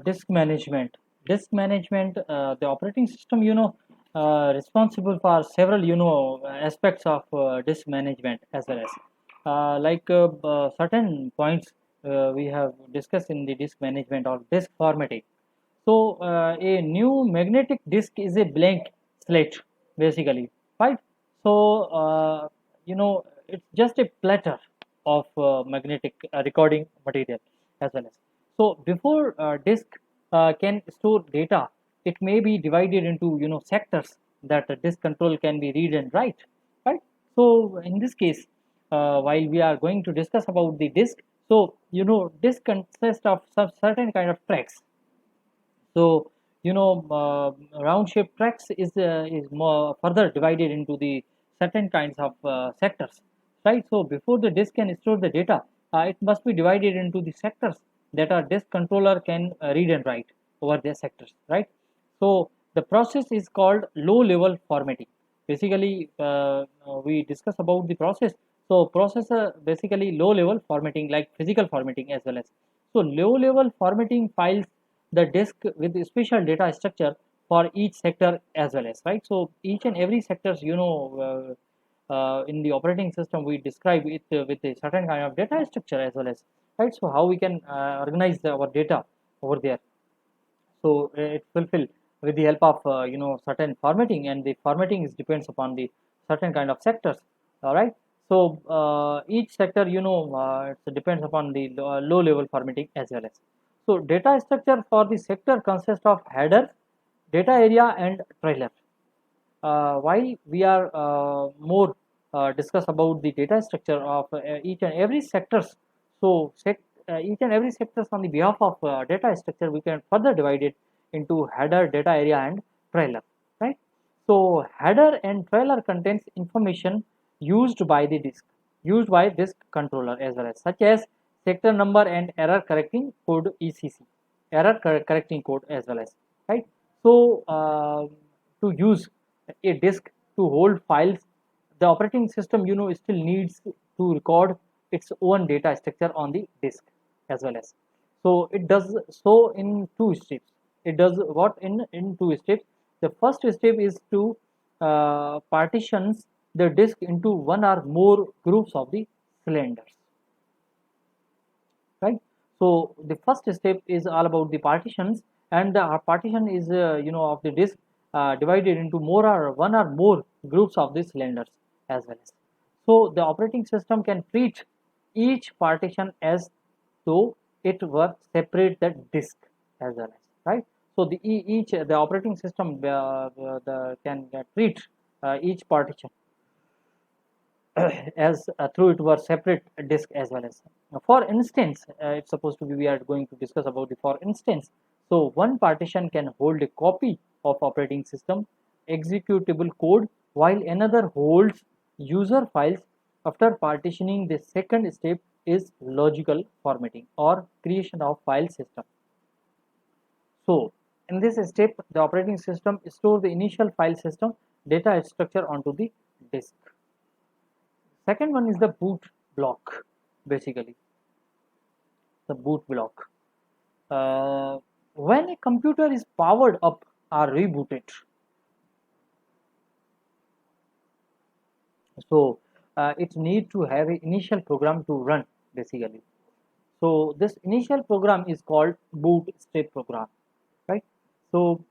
Disk management. Disk management, the operating system, responsible for several, aspects of disk management as well as certain points we have discussed in the disk management or disk formatting. So a new magnetic disk is a blank slate, basically, right? So it's just a platter of magnetic recording material as well as. So before disk can store data, it may be divided into sectors that the disk control can be read and write, right? So in this case, while we are going to discuss about the disk, so disk consists of some certain kind of tracks. So round shaped tracks is more further divided into the certain kinds of sectors, right? So before the disk can store the data, it must be divided into the sectors that our disk controller can read and write over their sectors, right? So the process is called low level formatting. Basically, we discuss about the process. So processor basically low level formatting, like physical formatting as well as. So low level formatting files the disk with a special data structure for each sector as well as, right? So each and every sectors, in the operating system we describe it with a certain kind of data structure as well as, right? So how we can organize our data over there. So it fulfill with the help of certain formatting, and the formatting is depends upon the certain kind of sectors. All right. So each sector, it depends upon the low level formatting as well as. So data structure for the sector consists of header, data area, and trailer. While we are more discuss about the data structure of each and every sectors, so each and every sectors on the behalf of data structure, we can further divide it into header, data area, and trailer, right? So header and trailer contains information used by the disk, used by disk controller as well as, such as sector number and error correcting code, ECC, correcting code as well as, right? So to use a disk to hold files, the operating system still needs to record its own data structure on the disk as well as. So it does so in two steps. It does what in two steps. The first step is to partitions the disk into one or more groups of the cylinders, right? So the first step is all about the partitions, and the partition is of the disk divided into more or one or more groups of the cylinders as well as. So the operating system can treat each partition as though it were separate the disk as well as, right? So each the operating system can treat each partition as through it were separate disk as well as. For instance, it's supposed to be we are going to discuss about the for instance. So one partition can hold a copy of operating system executable code, while another holds user files. After partitioning, the second step is logical formatting or creation of file system. So in this step, the operating system stores the initial file system data structure onto the disk. Second one is the boot block, basically the boot block. When a computer is powered up or rebooted, so it need to have an initial program to run, basically. So this initial program is called boot state program, right? So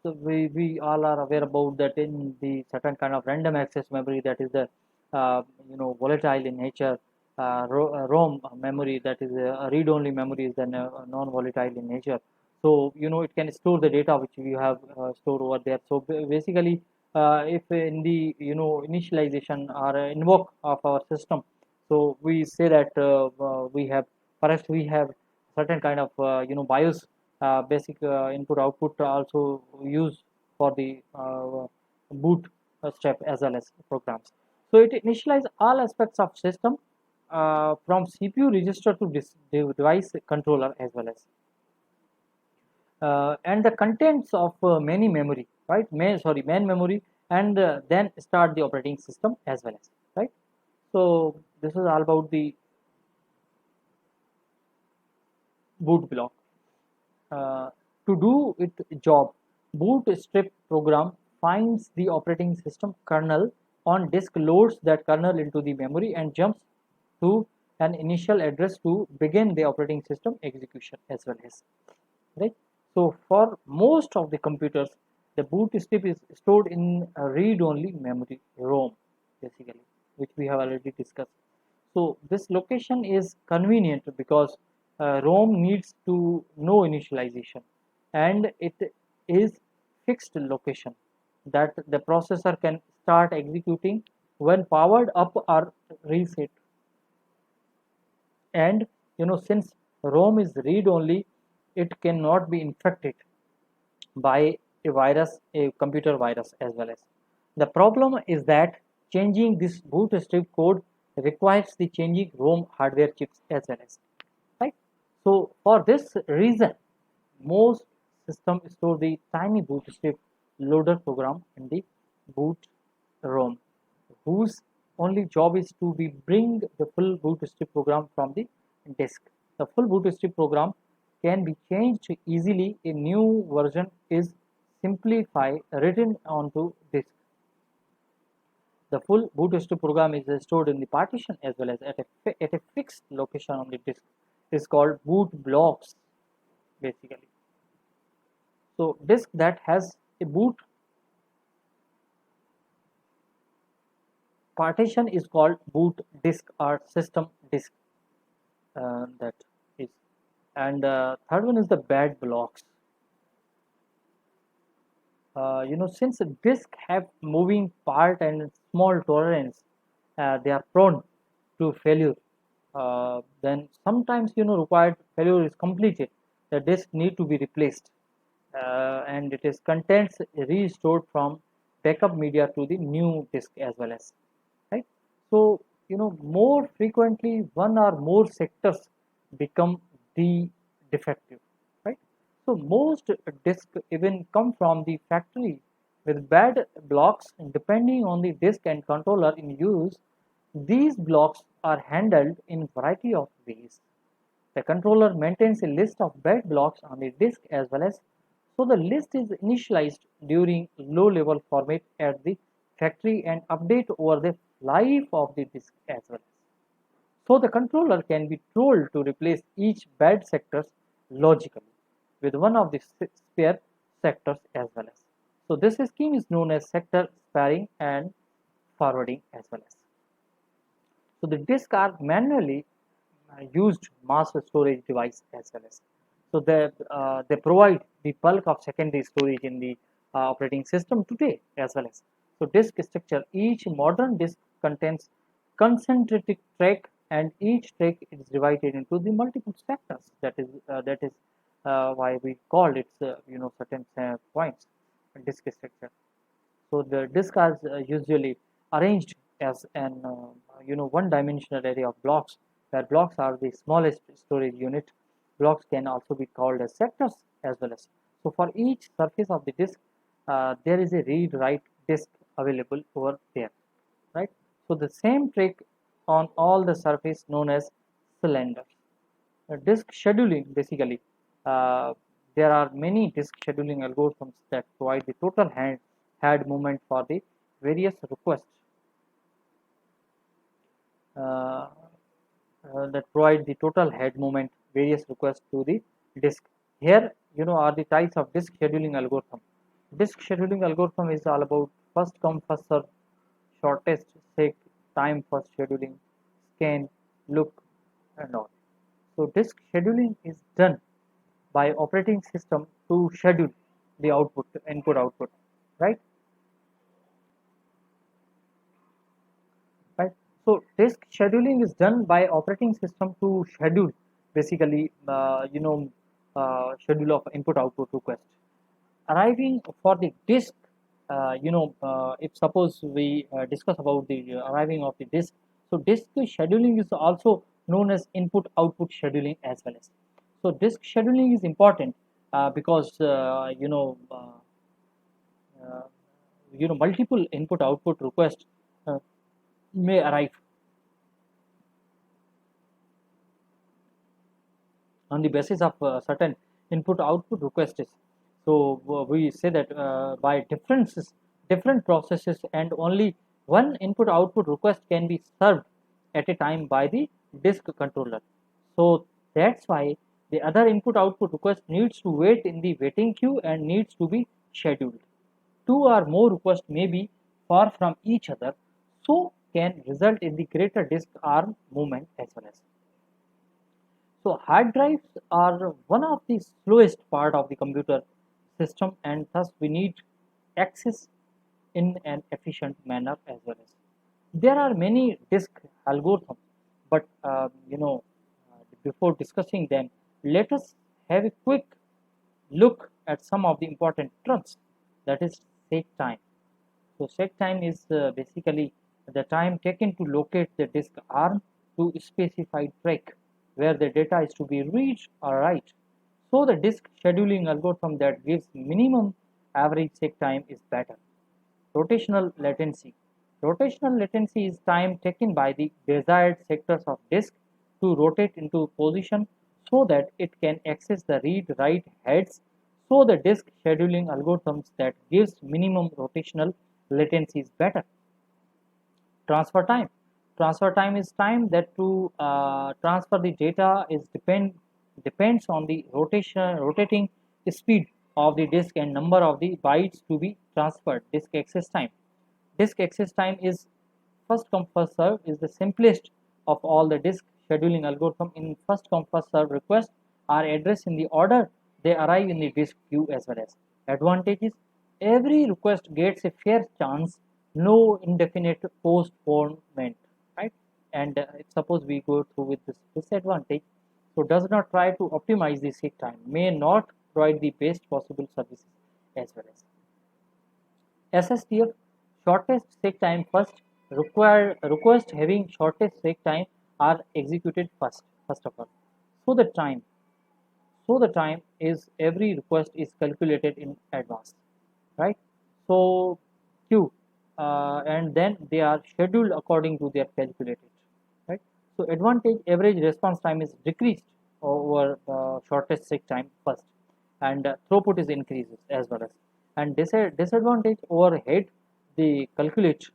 we all are aware about that in the certain kind of random access memory, that is the volatile in nature. ROM memory, that is read-only memory, is the non-volatile in nature. So it can store the data which you have stored over there. So basically, if in the initialization or invoke of our system, so we say that we have, perhaps we have certain kind of BIOS, basic input output also used for the boot step as well as programs. So it initializes all aspects of system from CPU register to device controller as well as, and the contents of many memory, right? Main memory, and then start the operating system as well as, right? So this is all about the boot block. uh, to do its job, bootstrap program finds the operating system kernel on disk, loads that kernel into the memory, and jumps to an initial address to begin the operating system execution as well as, right. So for most of the computers, the bootstrap is stored in a read-only memory, ROM, basically, which we have already discussed. So this location is convenient because ROM needs to no initialization, and it is fixed location that the processor can start executing when powered up or reset. And since ROM is read only, it cannot be infected by a virus, a computer virus as well as. The problem is that changing this bootstrap code requires the changing ROM hardware chips as well as, right. So for this reason, most systems store the tiny bootstrap loader program in the boot ROM, whose only job is to be bring the full bootstrap program from the disk. The full bootstrap program can be changed easily. A new version is simplified written onto disk. The full bootstrap program is stored in the partition as well as at a fixed location on the disk. It's called boot blocks basically. So disk that has a boot partition is called boot disk or system disk. That is, and third one is the bad blocks. Since disk have moving part and small tolerance, they are prone to failure. Then sometimes required failure is completed, the disk need to be replaced, and it is contents restored from backup media to the new disk as well as, right. So more frequently one or more sectors become the defective, right. So most disks even come from the factory with bad blocks. Depending on the disk and controller in use, these blocks are handled in variety of ways. The controller maintains a list of bad blocks on the disk as well as, so the list is initialized during low level format at the factory and update over the life of the disk as well. So the controller can be told to replace each bad sectors logically with one of the spare sectors as well as. So this scheme is known as sector sparing and forwarding as well as. So the disks are manually used mass storage device as well as. So they provide the bulk of secondary storage in the operating system today as well as. So disk structure, each modern disk contains concentric track, and each track is divided into the multiple sectors. That is why we called it certain points disk structure. So the disk are usually arranged as an one-dimensional array of blocks, where blocks are the smallest storage unit. Blocks can also be called as sectors as well as. So for each surface of the disk, there is a read-write disk available over there, right? So the same trick on all the surface known as cylinders. Disk scheduling basically, uh, there are many disk scheduling algorithms that provide the total head movement for the various requests, uh, that provide the total head movement various requests to the disk. Here are the types of disk scheduling algorithm. Disk scheduling algorithm is all about first come first serve, shortest seek, time for scheduling, scan, look, and all. So disk scheduling is done by operating system to schedule the output, input output, right? Right. So disk scheduling is done by operating system to schedule basically schedule of input output request. Arriving for the disk, if suppose we discuss about the arriving of the disk, so disk scheduling is also known as input output scheduling as well as. So disk scheduling is important because uh, multiple input output requests uh, may arrive on the basis of certain input output request is. So we say that by different processes, and only one input output request can be served at a time by the disk controller. So that's why the other input output request needs to wait in the waiting queue and needs to be scheduled. Two or more requests may be far from each other, so can result in the greater disk arm movement as well as. So hard drives are one of the slowest part of the computer system, and thus we need access in an efficient manner as well as. There are many disk algorithms, but before discussing them, let us have a quick look at some of the important truths. That is seek time. So set time is basically the time taken to locate the disk arm to specified track where the data is to be read or write. So the disk scheduling algorithm that gives minimum average seek time is better. Rotational latency. Rotational latency is time taken by the desired sectors of disk to rotate into position so that it can access the read-write heads. So the disk scheduling algorithms that gives minimum rotational latency is better. Transfer time. Transfer time is time that to transfer the data is depends on the rotating speed of the disk and number of the bytes to be transferred. Disk access time. Disk access time is first come first serve is the simplest of all the disk scheduling algorithm. In first come first serve requests are addressed in the order they arrive in the disk queue as well as. Advantages: every request gets a fair chance, no indefinite postponement, right? And suppose we go through with this disadvantage, so does not try to optimize the seek time, may not provide the best possible services as well as. SSTF, shortest seek time first, require request having shortest seek time are executed first of all. So the time so the time is every request is calculated in advance, right? So queue, and then they are scheduled according to their calculated, right? So advantage: average response time is decreased over shortest seek time first, and throughput is increases as well as. And disadvantage: overhead, the calculate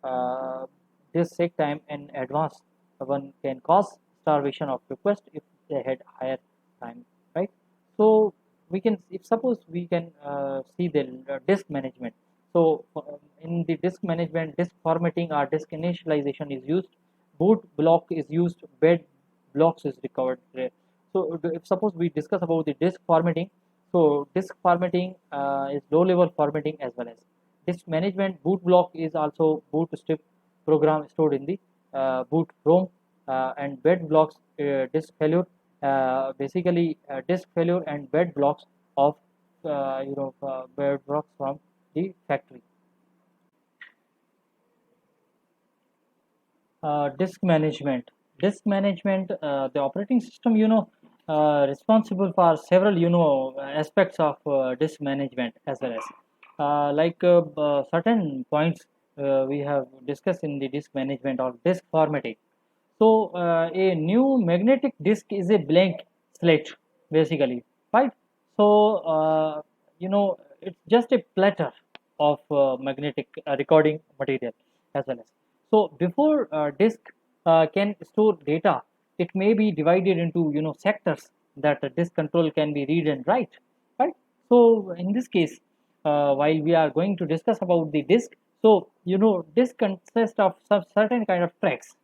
uh, this seek time in advance, one can cause starvation of request if they had higher time, right? So we can, if suppose we can see the disk management. So in the disk management, disk formatting or disk initialization is used, boot block is used, bed blocks is recovered there. So if suppose we discuss about the disk formatting, so disk formatting is low level formatting as well as. Disk management, boot block is also boot strip program stored in the boot ROM, and bed blocks, disk failure, basically disk failure and bed blocks of bed blocks from the factory. Disk management, the operating system, responsible for several aspects of disk management as well as, certain points we have discussed in the disk management or disk formatting. So a new magnetic disk is a blank slate, basically, right? So it's just a platter of magnetic recording material as well as. So before disk can store data, it may be divided into sectors that the disk control can be read and write, right? So in this case, while we are going to discuss about the disk, so disk consists of some certain kind of tracks.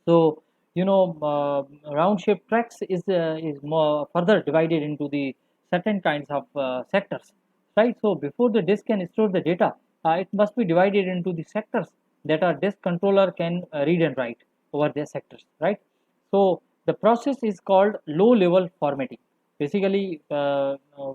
So round shaped tracks is more further divided into the certain kinds of sectors, right? So before the disk can store the data, it must be divided into the sectors that our disk controller can read and write over their sectors, right? So the process is called low level formatting. Basically,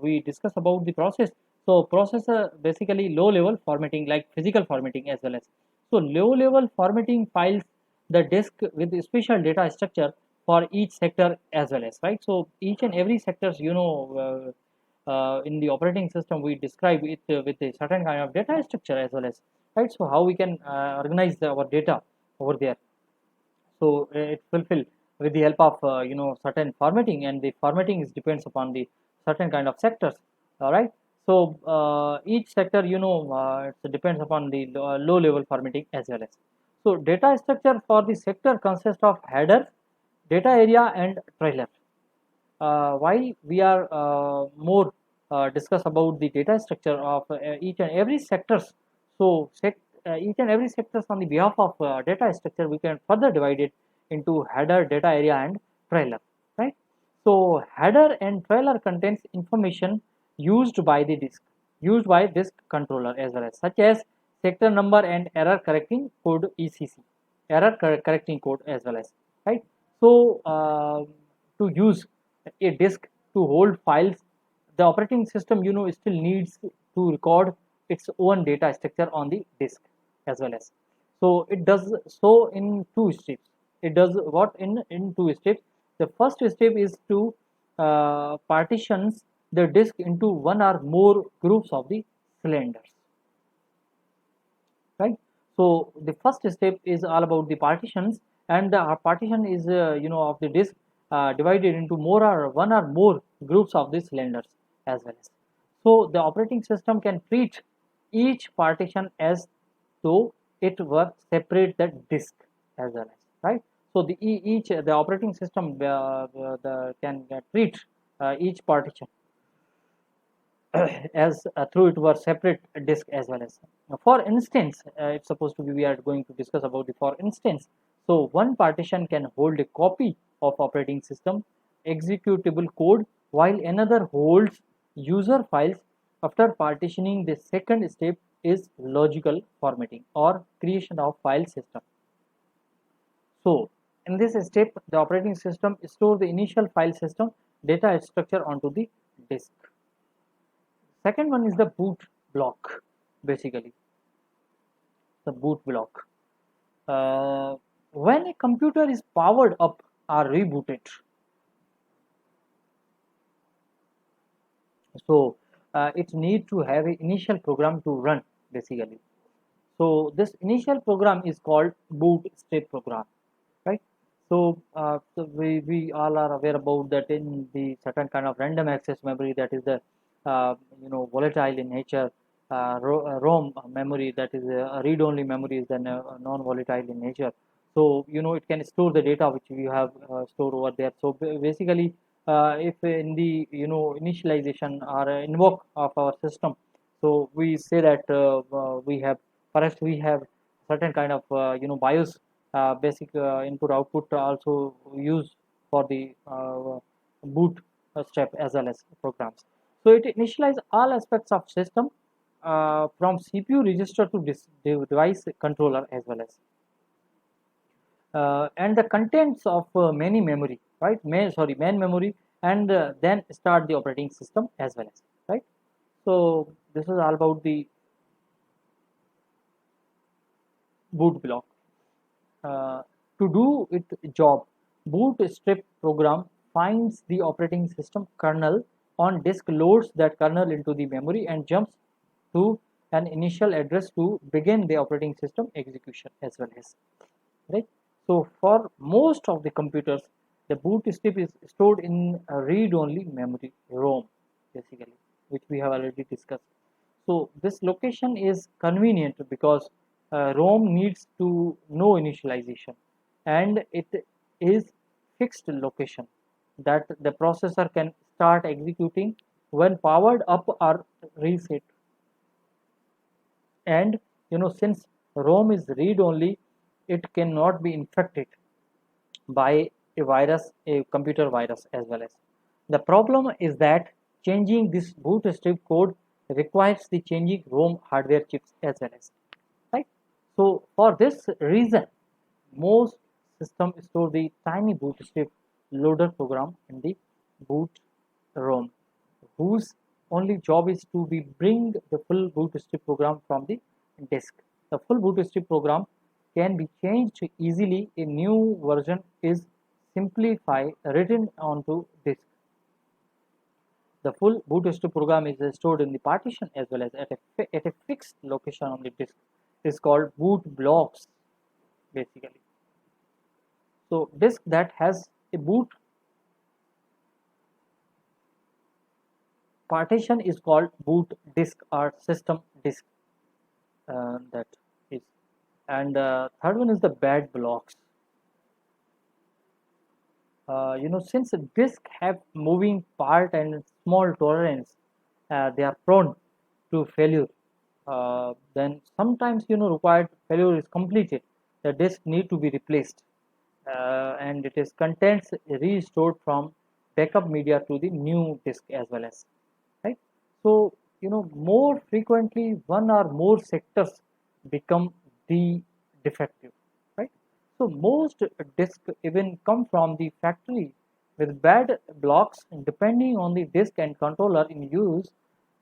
we discuss about the process. So process basically low level formatting, like physical formatting as well as. So low level formatting files the disk with a special data structure for each sector as well as, right? So each and every sectors, in the operating system we describe it with a certain kind of data structure as well as, right? So how we can organize our data over there. So it fulfill with the help of certain formatting, and the formatting is depends upon the certain kind of sectors. All right. So each sector, it depends upon the low level formatting as well as. So data structure for the sector consists of header, data area, and trailer. While we are more discuss about the data structure of each and every sectors, so each and every sectors on the behalf of data structure, we can further divide it into header, data area, and trailer, right? So header and trailer contains information used by the disk, used by disk controller as well as, such as sector number and error correcting code, ECC, correcting code as well as, right? So to use a disk to hold files, the operating system, still needs to record its own data structure on the disk as well as. So it does so in two steps. It does what in two steps. The first step is to partitions the disk into one or more groups of the cylinders, right? So the first step is all about the partitions, and the partition is of the disk divided into more or one or more groups of the cylinders as well as. So the operating system can treat each partition as though it were separate the disk as well as, right? So each the operating system can treat each partition as through it were separate disk as well as. For instance, it's supposed to be, we are going to discuss about the for instance. So one partition can hold a copy of operating system executable code, while another holds user files. After partitioning, the second step is logical formatting or creation of file system. So in this step, the operating system stores the initial file system data structure onto the disk. Second one is the boot block, basically the boot block. When a computer is powered up or rebooted, so it need to have an initial program to run, basically. So this initial program is called bootstrap program, right? So we all are aware about that in the certain kind of random access memory, that is the volatile in nature. ROM memory, that is a read-only memory, is then non-volatile in nature. So it can store the data which you have stored over there. So basically, if in the initialization or invoke of our system, so we say that we have, perhaps we have certain kind of BIOS, basic input output also used for the boot step as well as programs. So it initializes all aspects of system from CPU register to device controller as well as, and the contents of many memory, right? Main memory, and then start the operating system as well as, right? So this is all about the boot block. Uh, to do its job, bootstrap program finds the operating system kernel on disk, loads that kernel into the memory, and jumps to an initial address to begin the operating system execution as well as, right? So for most of the computers, the bootstrap is stored in a read-only memory, ROM, basically, which we have already discussed. So this location is convenient because ROM needs to no initialization, and it is fixed location that the processor can start executing when powered up or reset. And since ROM is read only, it cannot be infected by a virus, a computer virus as well as. The problem is that changing this bootstrap code requires the changing ROM hardware chips as well as, right? So for this reason, most systems store the tiny bootstrap loader program in the boot ROM, whose only job is to be bring the full bootstrap program from the disk. The full bootstrap program can be changed easily. A new version is simplified written onto disk. The full bootstrap program is stored in the partition as well as at a fixed location on the disk. It's called boot blocks, basically. So disk that has A boot partition is called boot disk or system disk. That is, and third one is the bad blocks. Since disk have moving part and small tolerance, they are prone to failure. Then sometimes required failure is completed. The disk need to be replaced, and it is contents restored from backup media to the new disk as well as, right. So more frequently one or more sectors become the defective, right. So most disk even come from the factory with bad blocks. Depending on the disk and controller in use,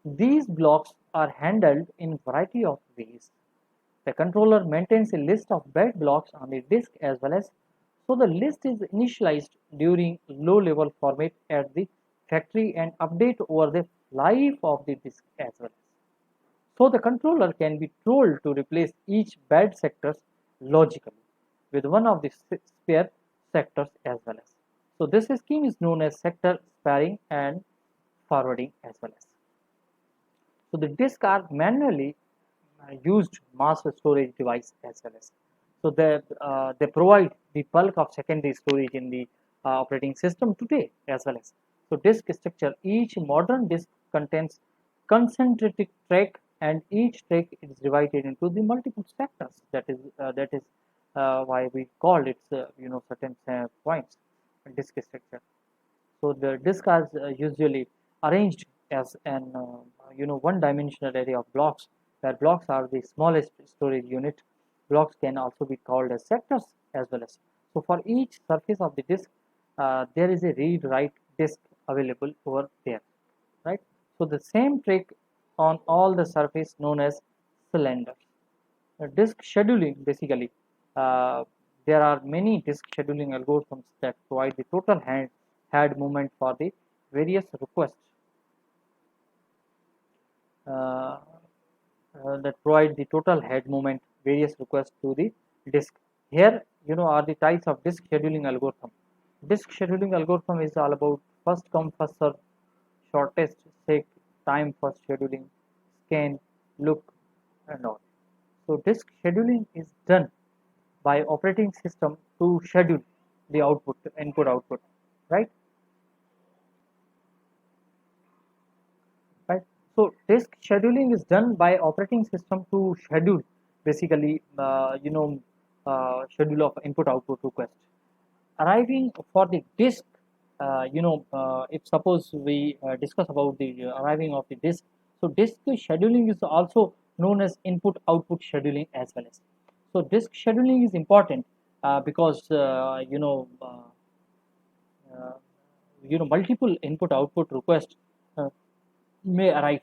these blocks are handled in variety of ways. The controller maintains a list of bad blocks on the disk as well as, so the list is initialized during low level format at the factory and update over the life of the disk as well. So the controller can be told to replace each bad sectors logically with one of the spare sectors as well as. So this scheme is known as sector sparing and forwarding as well as. So the disks are manually used mass storage device as well as. So they provide the bulk of secondary storage in the operating system today as well as. So disk structure, each modern disk contains concentric track, and each track is divided into the multiple sectors. That is why we called it certain points disk structure. So the disk are usually arranged as an one-dimensional array of blocks, where blocks are the smallest storage unit. Blocks can also be called as sectors as well as. So for each surface of the disk, there is a read-write disk available over there, right? So the same trick on all the surface known as cylinders. Disk scheduling basically, uh, there are many disk scheduling algorithms that provide the total head movement for the various requests, uh, that provide the total head movement various requests to the disk. Here are the types of disk scheduling algorithm. Disk scheduling algorithm is all about first come first serve, shortest seek, time for scheduling, scan, look, and all. So disk scheduling is done by operating system to schedule the output, input output, right? Right. So disk scheduling is done by operating system to schedule basically schedule of input output request. Arriving for the disk, if suppose we discuss about the arriving of the disk, so disk scheduling is also known as input output scheduling as well as. So disk scheduling is important because uh, multiple input output requests uh, may arrive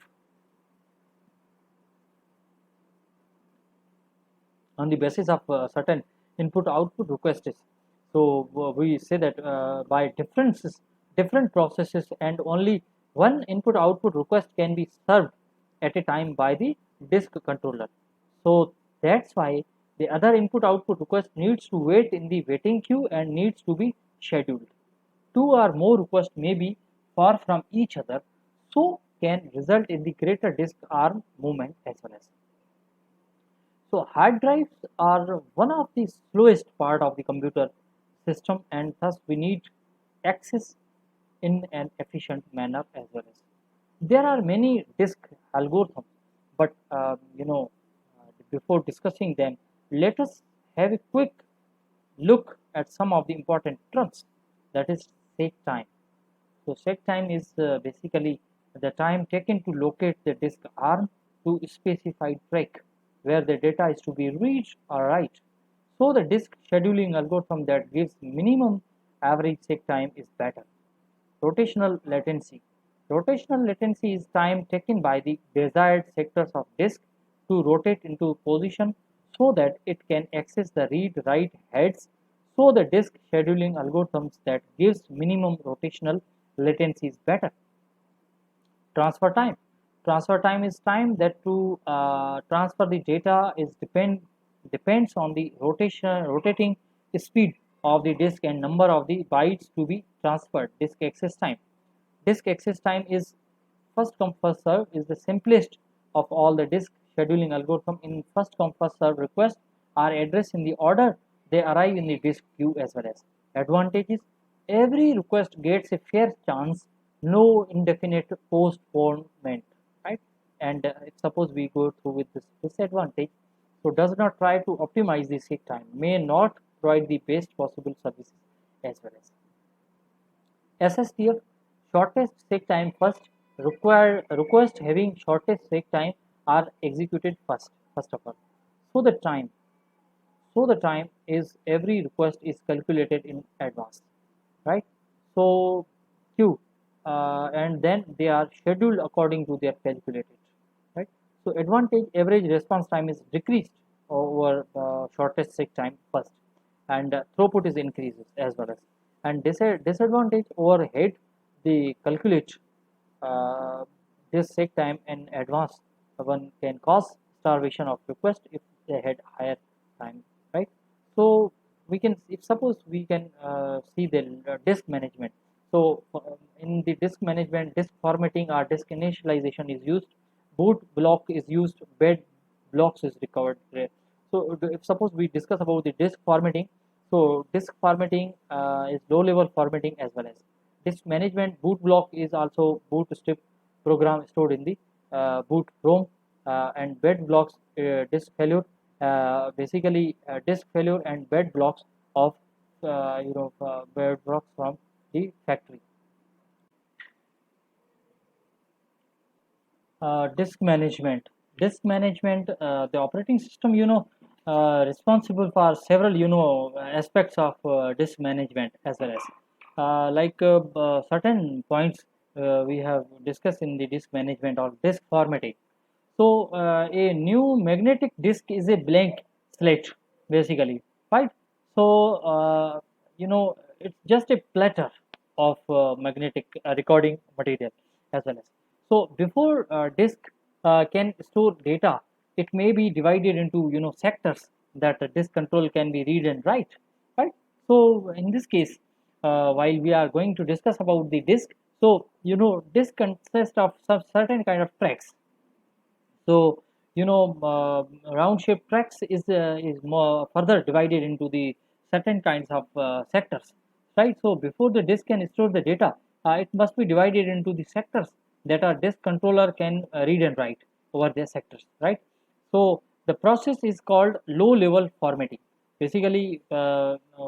on the basis of certain input output requests. So we say that by different processes, and only one input output request can be served at a time by the disk controller. So that's why the other input output request needs to wait in the waiting queue and needs to be scheduled. Two or more requests may be far from each other, so can result in the greater disk arm movement as well as. So hard drives are one of the slowest part of the computer system, and thus we need access in an efficient manner as well as. There are many disk algorithms, but before discussing them, let us have a quick look at some of the important terms. That is seek time. So set time is basically the time taken to locate the disk arm to specified track where the data is to be read or write. So the disk scheduling algorithm that gives minimum average seek time is better. Rotational latency. Rotational latency is time taken by the desired sectors of disk to rotate into position so that it can access the read-write heads. So the disk scheduling algorithms that gives minimum rotational latency is better. Transfer time. Transfer time is time that to transfer the data is depends on the rotating speed of the disk and number of the bytes to be transferred. Disk access time. Disk access time is first come first serve is the simplest of all the disk scheduling algorithm. In first come first serve requests are addressed in the order they arrive in the disk queue as well as. Advantages: every request gets a fair chance, no indefinite postponement, right? And suppose we go through with this disadvantage, so does not try to optimize the seek time, may not provide the best possible services as well as. SSTF, shortest seek time first, request having shortest seek time are executed first of all. So the time so the time is every request is calculated in advance, right? So queue, and then they are scheduled according to their calculated, right? So advantage: average response time is decreased over shortest seek time first, and throughput is increases as well as. And disadvantage: overhead, the calculate uh, this seek time in advance, one can cause starvation of request if they had higher time, right? So we can, if suppose we can see the disk management. So in the disk management, disk formatting or disk initialization is used, boot block is used, bed blocks is recovered. So if suppose we discuss about the disk formatting, so disk formatting is low level formatting as well as. Disk management, boot block is also boot strip program stored in the boot ROM, and bed blocks, disk failure, basically disk failure and bed blocks of bed blocks from the factory. Disk management, the operating system, responsible for several, aspects of disk management as well as, certain points we have discussed in the disk management or disk formatting. So a new magnetic disk is a blank slate, basically, right? So it's just a platter of magnetic recording material as well as. So before disk can store data, it may be divided into sectors that the disk control can be read and write, right? So in this case, while we are going to discuss about the disk, so disk consists of some certain kind of tracks. So round shaped tracks is more further divided into the certain kinds of sectors, right? So before the disk can store the data, it must be divided into the sectors that our disk controller can read and write over their sectors, right? So the process is called low level formatting. Basically,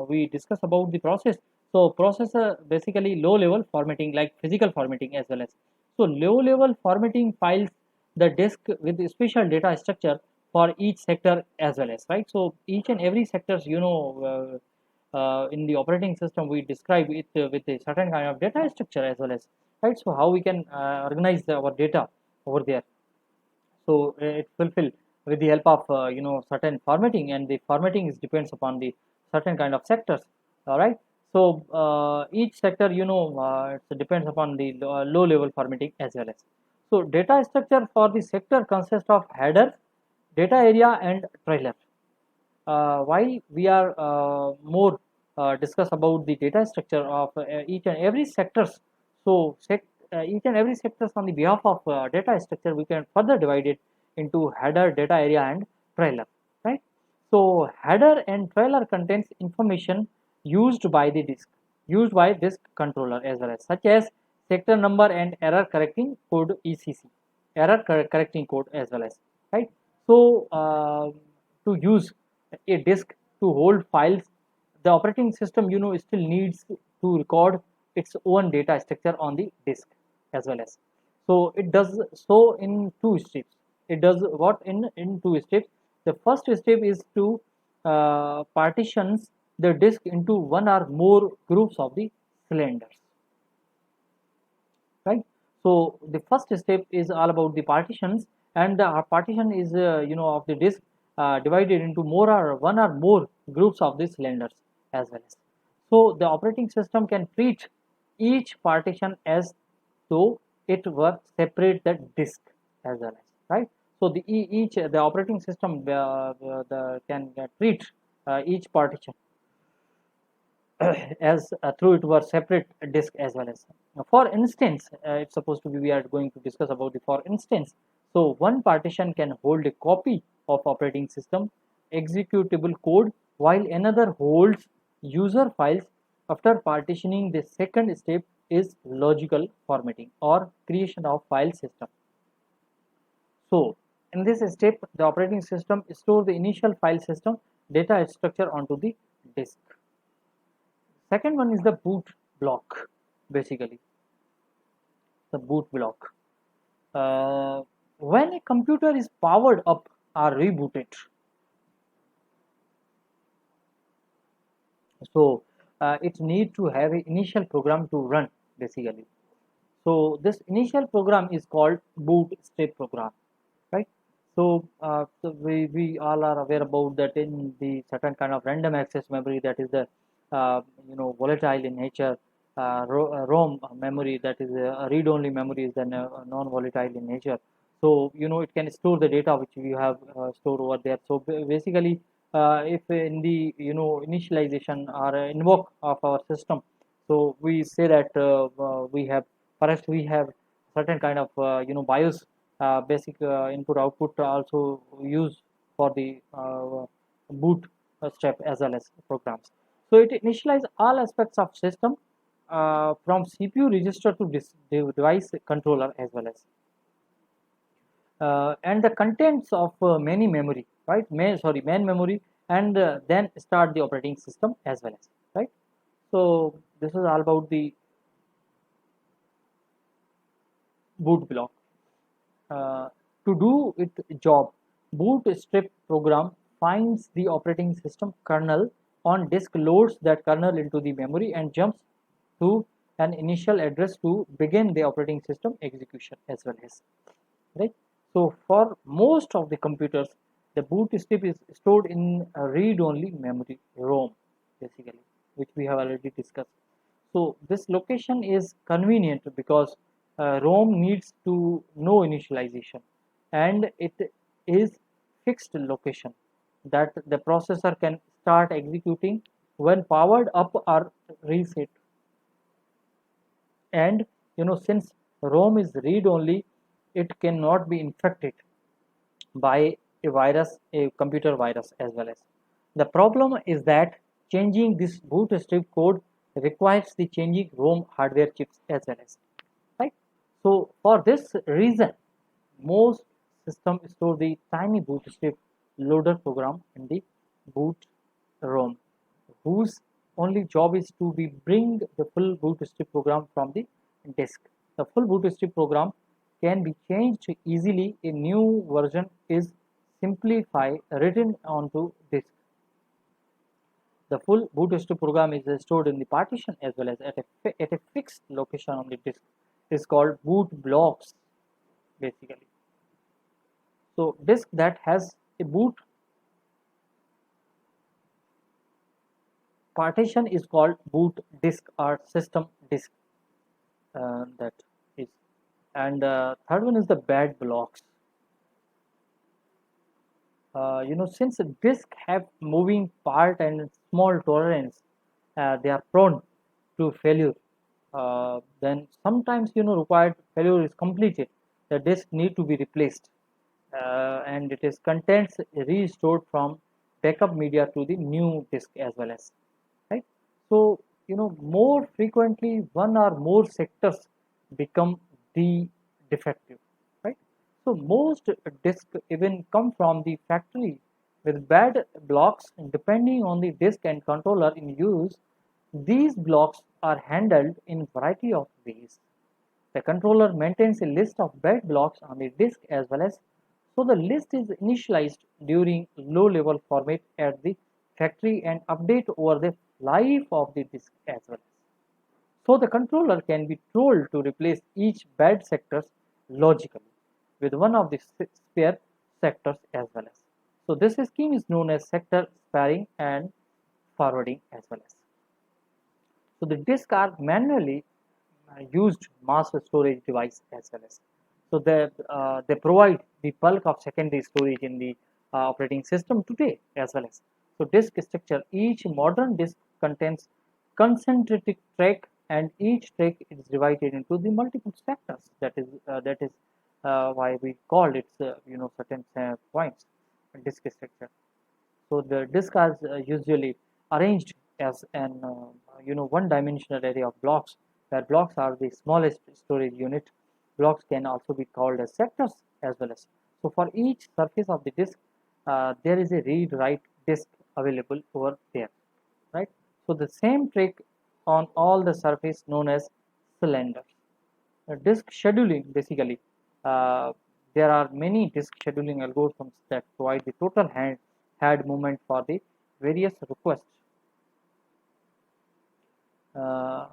we discuss about the process. So process basically low level formatting, like physical formatting as well as. So low level formatting files the disk with a special data structure for each sector as well as, right? So each and every sectors, in the operating system we describe it with a certain kind of data structure as well as, right? So how we can organize our data over there. So it fulfill with the help of certain formatting, and the formatting is depends upon the certain kind of sectors. All right. So each sector, it depends upon the low level formatting as well as. So data structure for the sector consists of header, data area, and trailer. While we are more discuss about the data structure of each and every sectors, so each and every sectors on the behalf of data structure, we can further divide it into header, data area, and trailer, right? So header and trailer contains information used by the disk, used by disk controller as well as, such as sector number and error correcting code, ECC, correcting code as well as, right? So to use a disk to hold files, the operating system still needs to record its own data structure on the disk as well as. So it does so in two steps. It does what in two steps. The first step is to partitions the disk into one or more groups of the cylinders, right? So the first step is all about the partitions, and the partition is of the disk divided into more or one or more groups of the cylinders as well as. So the operating system can treat each partition as though it were separate the disk as well as, right? So each the operating system can treat each partition as through it were separate disk as well as. For instance, it's supposed to be we are going to discuss about the for instance. So one partition can hold a copy of operating system executable code while another holds user files. After partitioning, the second step is logical formatting or creation of file system. So in this step, the operating system stores the initial file system data structure onto the disk. Second one is the boot block, basically the boot block. Uh, when a computer is powered up or rebooted, so it need to have an initial program to run basically. So this initial program is called bootstrap program, right? So we all are aware about that in the certain kind of random access memory that is the volatile in nature. ROM memory that is a read-only memory is then non-volatile in nature. So it can store the data which you have stored over there. So basically, if in the initialization or invoke of our system, so we say that we have first we have certain kind of BIOS basic input output also used for the boot step as well as programs. So it initializes all aspects of system from CPU register to device controller as well as and the contents of many memory, right? Main memory, and then start the operating system as well as, right? So this is all about the boot block. Uh, to do its job, bootstrap program finds the operating system kernel on disk, loads that kernel into the memory, and jumps to an initial address to begin the operating system execution as well as, right? So for most of the computers, the bootstrap is stored in a read-only memory ROM, basically, which we have already discussed. So this location is convenient because ROM needs to no initialization, and it is fixed location that the processor can start executing when powered up or reset. And since ROM is read only, it cannot be infected by a virus, a computer virus as well as. The problem is that changing this bootstrap code requires the changing ROM hardware chips as well as, right? So for this reason, most systems store the tiny bootstrap loader program in the boot ROM, whose only job is to be bring the full bootstrap program from the disk. The full bootstrap program can be changed easily. A new version is simplified written onto disk. The full bootstrap program is stored in the partition as well as at a fixed location on the disk. Is called boot blocks basically. So disk that has a boot partition is called boot disk or system disk. That is, and third one is the bad blocks. Since disk have moving part and small tolerance, they are prone to failure. Then sometimes required failure is completed, the disk need to be replaced, and it is contents restored from backup media to the new disk as well as, right? So more frequently one or more sectors become the defective, right? So most disks even come from the factory with bad blocks. Depending on the disk and controller in use, these blocks are handled in variety of ways. The controller maintains a list of bad blocks on the disk as well as, so the list is initialized during low level format at the factory and update over the life of the disk as well. So the controller can be told to replace each bad sectors logically with one of the spare sectors as well as. So this scheme is known as sector sparing and forwarding as well as. So the disks are manually used mass storage device as well as. So they provide the bulk of secondary storage in the operating system today as well as. So disk structure, each modern disk contains concentric track, and each track is divided into the multiple sectors. That is why we called it certain points disk structure. So the disk are usually arranged as an one-dimensional array of blocks, where blocks are the smallest storage unit. Blocks can also be called as sectors as well as. So for each surface of the disk, there is a read-write disk available over there, right? So the same trick on all the surface known as cylinders. Disk scheduling basically, uh, there are many disk scheduling algorithms that provide the total head movement for the various requests, uh,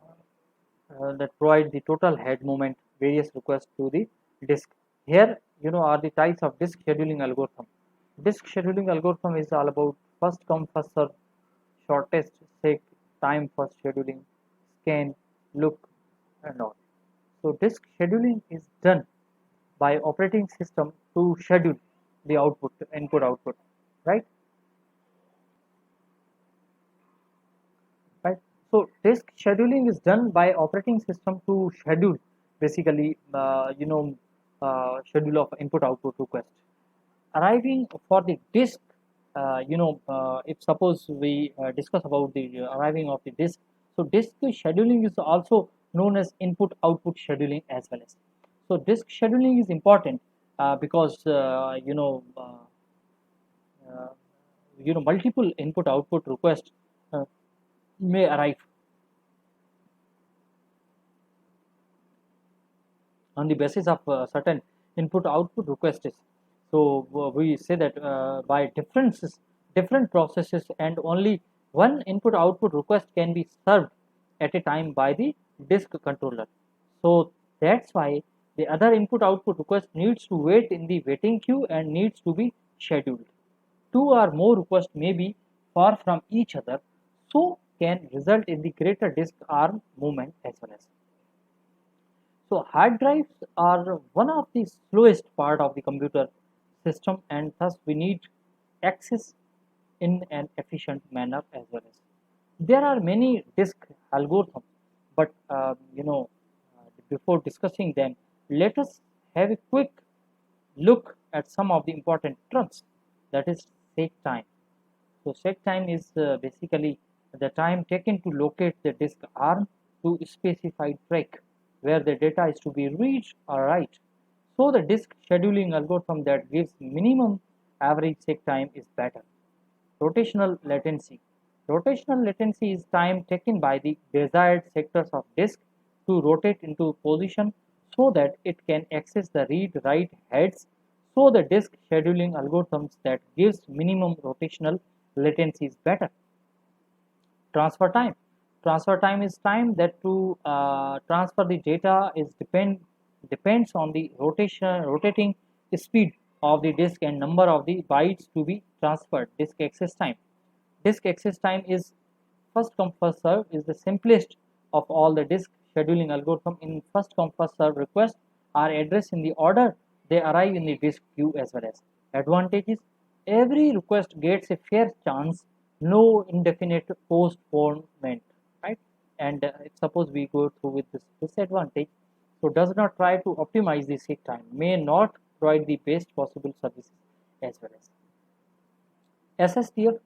that provide the total head movement various requests to the disk. Here, are the types of disk scheduling algorithm. Disk scheduling algorithm is all about first come first serve, shortest seek time for scheduling, scan, look, and all. So disk scheduling is done by operating system to schedule the output, input output, right? Right. So disk scheduling is done by operating system to schedule basically, schedule of input output request. Arriving for the disk, if suppose we discuss about the arriving of the disk, so disk scheduling is also known as input output scheduling as well as. So disk scheduling is important because uh, multiple input output requests uh, may arrive on the basis of certain input output requests. So we say that by different processes, and only one input output request can be served at a time by the disk controller. So that's why the other input output request needs to wait in the waiting queue and needs to be scheduled. Two or more requests may be far from each other, so can result in the greater disk arm movement as well as. So hard drives are one of the slowest part of the computer system, and thus we need access in an efficient manner as well as. There are many disk algorithms, but before discussing them, let us have a quick look at some of the important terms. That is seek time. So set time is basically the time taken to locate the disk arm to specified track where the data is to be read or write. So the disk scheduling algorithm that gives minimum average seek time is better. Rotational latency. Rotational latency is time taken by the desired sectors of disk to rotate into position so that it can access the read-write heads. So the disk scheduling algorithms that gives minimum rotational latency is better. Transfer time. Transfer time is time that to transfer the data is depends on the rotating speed of the disk and number of the bytes to be transferred. Disk access time. Disk access time is first come first serve is the simplest of all the disk scheduling algorithm. In first come first serve requests are addressed in the order they arrive in the disk queue as well as. Advantages: every request gets a fair chance, no indefinite postponement, right? And if suppose we go through with this disadvantage, so does not try to optimize the seek time, may not provide the best possible services as well as. SSTF,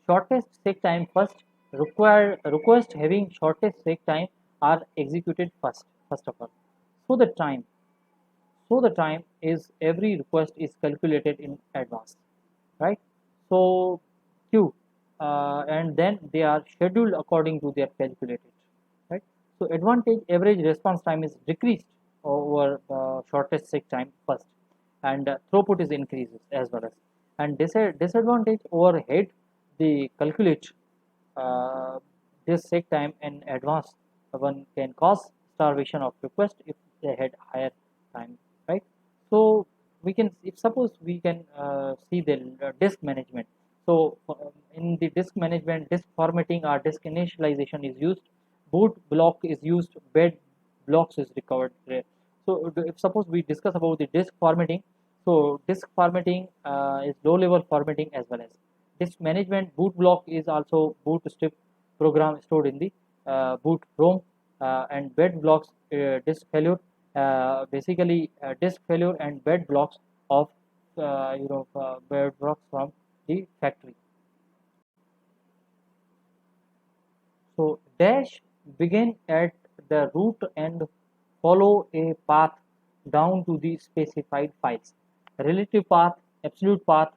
shortest seek time first, require request having shortest seek time are executed first of all. So the time so the time is every request is calculated in advance, right? So queue, and then they are scheduled according to their calculated, right? So advantage: average response time is decreased over shortest seek time first, and throughput is increases as well as. And disadvantage: overhead, the calculate uh, this seek time in advance one can cause starvation of request if they had higher time, right? So we can, if suppose we can see the disk management. So in the disk management, disk formatting or disk initialization is used, boot block is used, bed blocks is recovered there. So if suppose we discuss about the disk formatting, so disk formatting is low level formatting as well as. Disk management, boot block is also boot strip program stored in the boot ROM, and bed blocks disk failure. Basically, disk failure and bed blocks of bed blocks from the factory. So dash begin at the root and follow a path down to the specified files. Relative path, absolute path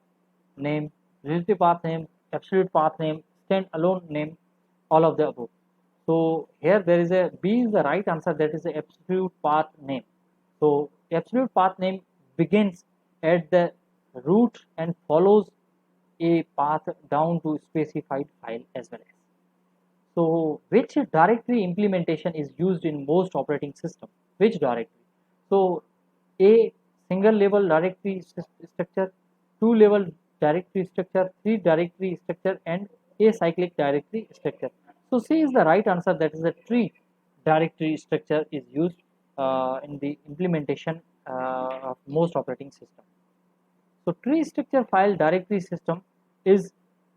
name, relative path name, absolute path name, standalone name, all of the above. So here there is a B is the right answer, that is the absolute path name. So absolute path name begins at the root and follows a path down to specified file as well as. So, which directory implementation is used in most operating systems? Which directory? So, a single level directory structure, two level directory structure, three directory structure, and a cyclic directory structure. So, C is the right answer. That is the tree directory structure is used in the implementation of most operating systems. So tree structure file directory system is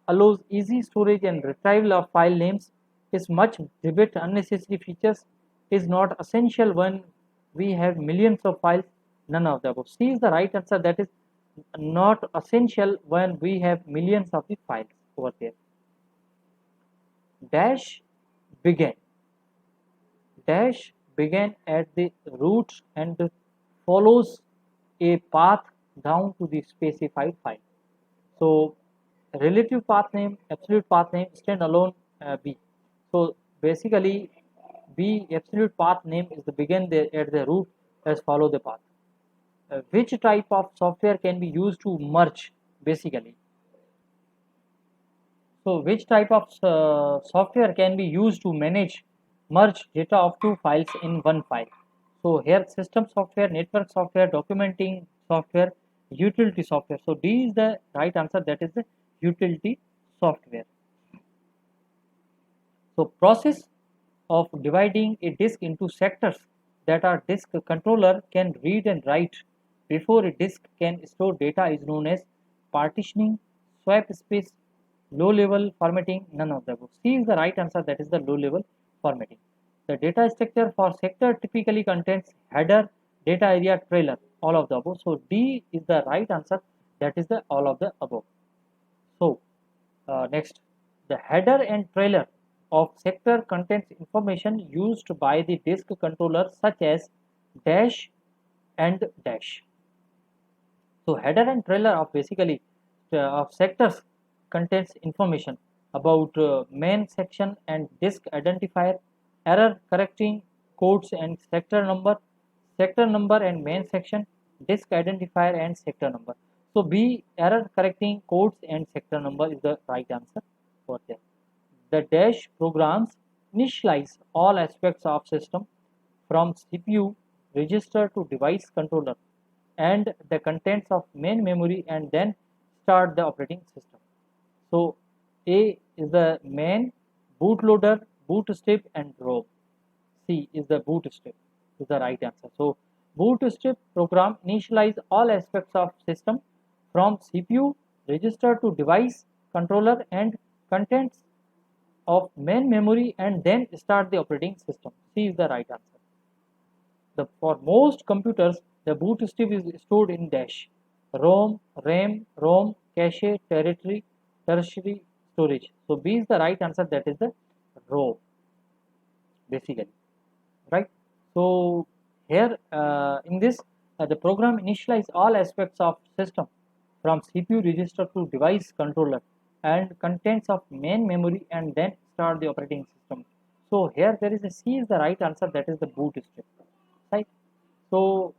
allows easy storage and retrieval of file names, is much debate unnecessary features, is not essential when we have millions of files, none of the above. C is the right answer, that is not essential when we have millions of the files over there. Dash began. Dash began at the root and follows a path down to the specified file. So relative path name, absolute path name, standalone B. So basically B absolute path name is the begin there at the root as follow the path. Which type of software can be used to merge basically? So which type of software can be used to manage merge data of two files in one file? So here system software, network software, documenting software, utility software. So D is the right answer, that is the utility software. So process of dividing a disk into sectors that our disk controller can read and write before a disk can store data is known as partitioning, swap space, low level formatting, none of the above. C is the right answer, that is the low level formatting. The data structure for sector typically contains header, data area, trailer, all of the above. So D is the right answer, that is the all of the above. So next, the header and trailer of sector contains information used by the disk controller such as dash and dash. So header and trailer of basically of sectors contains information about main section and disk identifier, error correcting codes and sector number and main section, disk identifier and sector number. So B error correcting codes and sector number is the right answer for there. The dash programs initialize all aspects of system from CPU, register to device controller and the contents of main memory and then start the operating system. So A is the main, bootloader, bootstrap and ROM. C is the bootstrap is the right answer. So bootstrap program initialize all aspects of system from CPU, register to device, controller and contents of main memory and then start the operating system. C is the right answer. For most computers, the bootstrap is stored in dash, ROM, RAM, ROM, cache, territory, tertiary storage. So B is the right answer, that is the ROM basically, right? So here in this the program initialize all aspects of system from CPU register to device controller and contents of main memory and then start the operating system. So here there is a C is the right answer, that is the bootstrap, right? So